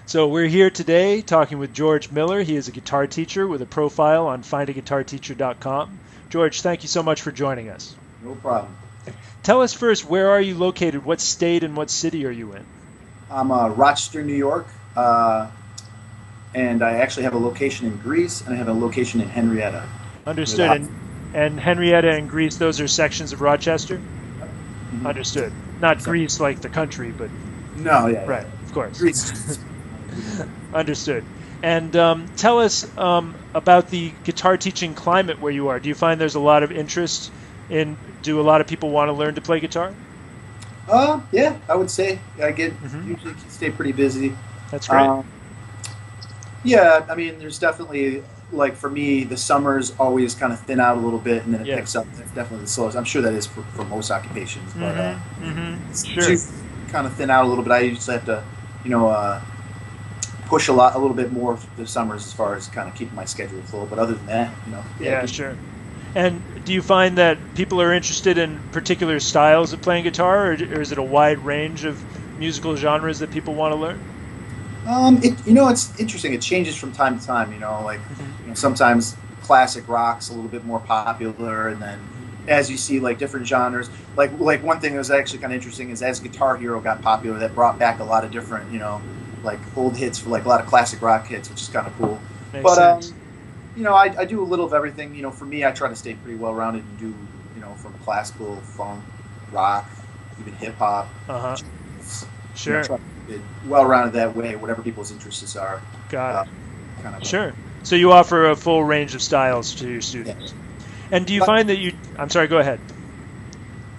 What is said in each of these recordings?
So we're here today talking with George Miller. He is a guitar teacher with a profile on FindaGuitarTeacher.com. George, thank you so much for joining us. No problem. Tell us first, where are you located? What state and what city are you in? I'm Rochester, New York, and I actually have a location in Greece, and I have a location in Henrietta. Understood. And Henrietta and Greece, those are sections of Rochester? Mhm. Understood. Not Greece like the country, but No, yeah, right, of course. Greece. Understood. And tell us about the guitar teaching climate where you are. Do you find there's a lot of interest do a lot of people want to learn to play guitar? Yeah, I would say I usually stay pretty busy. That's great. Yeah, I mean, there's definitely, like for me, the summers always kind of thin out a little bit, and then it picks up. That's definitely the slowest. I'm sure that is for most occupations, but Sure. Kind of thin out a little bit. I usually have to, push a little bit more for the summers as far as kind of keeping my schedule full. But other than that, Yeah, sure. And do you find that people are interested in particular styles of playing guitar, or is it a wide range of musical genres that people want to learn? It's interesting. It changes from time to time. Sometimes classic rock's a little bit more popular, and then as you see, like different genres. Like one thing that was actually kind of interesting is as Guitar Hero got popular, that brought back a lot of different, like old hits for like a lot of classic rock hits, which is kind of cool. Makes sense. I do a little of everything. For me, I try to stay pretty well rounded and do, from classical, funk, rock, even hip hop. Sure. Try to be well rounded that way, whatever people's interests are. Got it. Sure. So you offer a full range of styles to your students. Yeah. And do you find that I'm sorry, go ahead.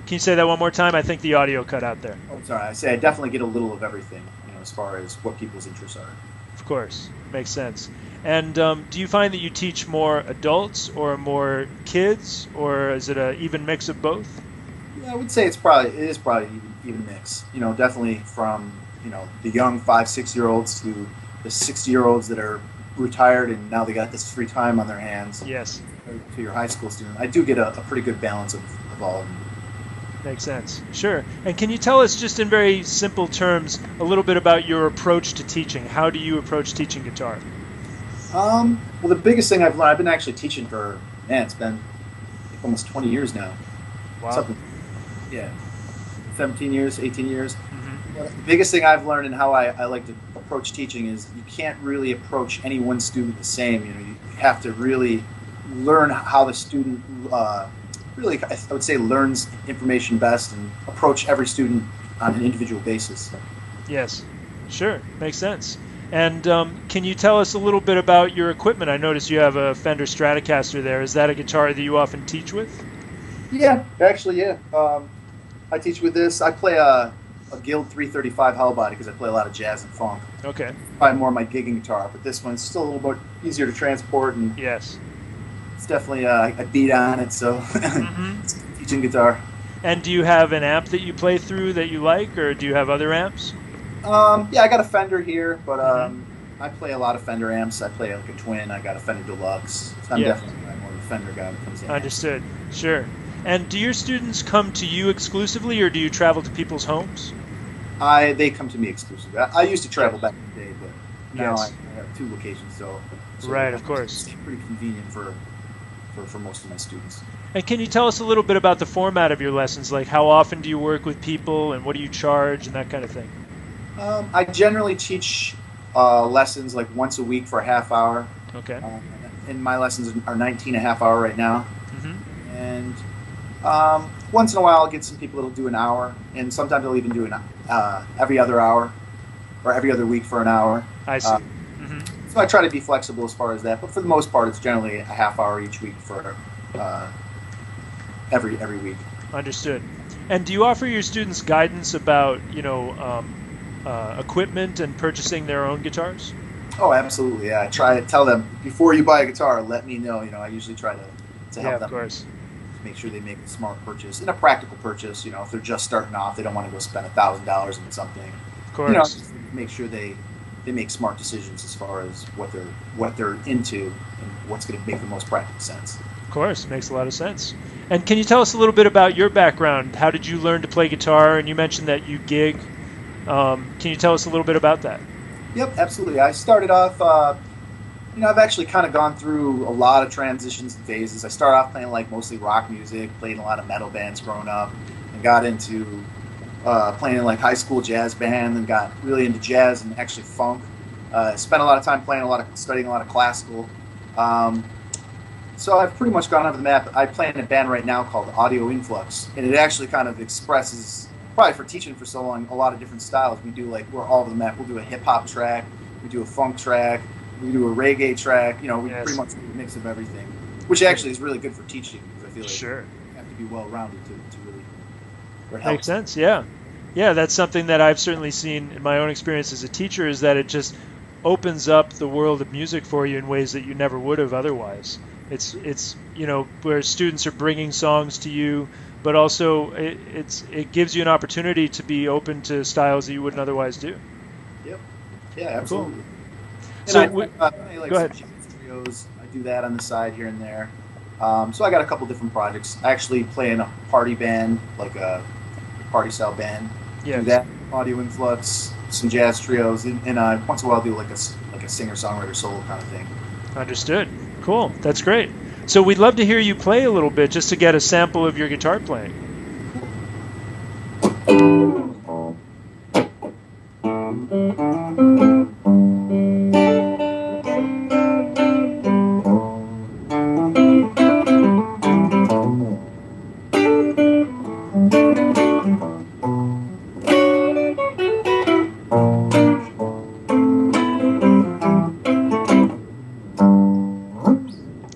Can you say that one more time? I think the audio cut out there. Oh, sorry. I say I definitely get a little of everything, as far as what people's interests are. Of course. Makes sense. And do you find that you teach more adults or more kids, or is it an even mix of both? Yeah, I would say it is probably even mix. Definitely from the young 5-6-year-olds to the 60-year-olds that are retired and now they got this free time on their hands. Yes. To your high school student, I do get a pretty good balance of all of them. Makes sense. Sure. And can you tell us, just in very simple terms, a little bit about your approach to teaching? How do you approach teaching guitar? Well, the biggest thing I've learned, I've been actually teaching for, it's been almost 20 years now. Wow. 17 years, 18 years. Well, the biggest thing I've learned and how I like to approach teaching is you can't really approach any one student the same. You have to really learn how the student really, I would say, learns information best and approach every student on an individual basis. Yes. Sure. Makes sense. And can you tell us a little bit about your equipment? I noticed you have a Fender Stratocaster there. Is that a guitar that you often teach with? Yeah, actually, yeah. I teach with this. I play a Guild 335 hollow body because I play a lot of jazz and funk. Okay. Probably more my gigging guitar, but this one's still a little bit easier to transport, and yes, it's definitely a beat on it, so it's a teaching guitar. And do you have an amp that you play through that you like, or do you have other amps? Yeah, I got a Fender here, but I play a lot of Fender amps. I play like a Twin. I got a Fender Deluxe. So I'm definitely more of a Fender guy when it comes to amps. Understood. Sure. And do your students come to you exclusively, or do you travel to people's homes? They come to me exclusively. I used to travel back in the day, but now I have 2 locations, so right, of course. It's pretty convenient for most of my students. And can you tell us a little bit about the format of your lessons? Like, how often do you work with people, and what do you charge, and that kind of thing? I generally teach lessons like once a week for a half hour. Okay. And my lessons are 19 a half hour right now. And once in a while I'll get some people that'll do an hour, and sometimes I'll even do every other hour or every other week for an hour. I see. So I try to be flexible as far as that, but for the most part it's generally a half hour each week for every week. Understood. And do you offer your students guidance about equipment and purchasing their own guitars? Oh, absolutely. Yeah, I try to tell them before you buy a guitar, let me know. I usually try to help them. Of course. Make sure they make a smart purchase and a practical purchase. If they're just starting off, they don't want to go spend $1,000 on something. Of course. Make sure they make smart decisions as far as what they're into and what's going to make the most practical sense. Of course, makes a lot of sense. And can you tell us a little bit about your background? How did you learn to play guitar? And you mentioned that you gig. Can you tell us a little bit about that? Yep, absolutely. I started off, I've actually kind of gone through a lot of transitions and phases. I started off playing like mostly rock music, played in a lot of metal bands growing up, and got into playing in like high school jazz band, and got really into jazz and actually funk. Spent a lot of time studying a lot of classical. Um, so I've pretty much gone over the map. I play in a band right now called Audio Influx, and it actually kind of expresses, probably for teaching for so long, a lot of different styles. We do like, we're all over the map. We'll do a hip hop track, we do a funk track, we do a reggae track. We pretty much do a mix of everything, which actually is really good for teaching, because I feel like you have to be well rounded to really, where it helps. Makes sense. Yeah. Yeah, that's something that I've certainly seen in my own experience as a teacher, is that it just opens up the world of music for you in ways that you never would have otherwise. It's where students are bringing songs to you, but also it gives you an opportunity to be open to styles that you wouldn't otherwise do. Yep. Yeah, absolutely. Cool. And So I like go ahead. some jazz trios. I do that on the side here and there. So I got a couple different projects. I actually play in a party band, like a party style band. Yes. Do that, Audio Influx, some jazz trios, and once in a while do like a singer-songwriter solo kind of thing. Understood. Cool. That's great. So we'd love to hear you play a little bit, just to get a sample of your guitar playing.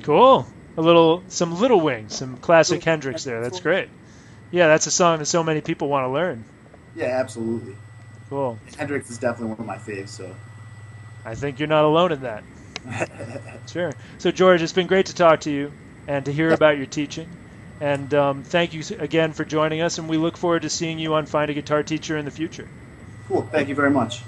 Cool. Some Little Wings, some classic Hendrix there. That's great. Yeah, that's a song that so many people want to learn. Yeah, absolutely. Cool. Hendrix is definitely one of my faves, so. I think you're not alone in that. Sure. So, George, it's been great to talk to you and to hear about your teaching. And thank you again for joining us, and we look forward to seeing you on Find a Guitar Teacher in the future. Cool. Thank you very much.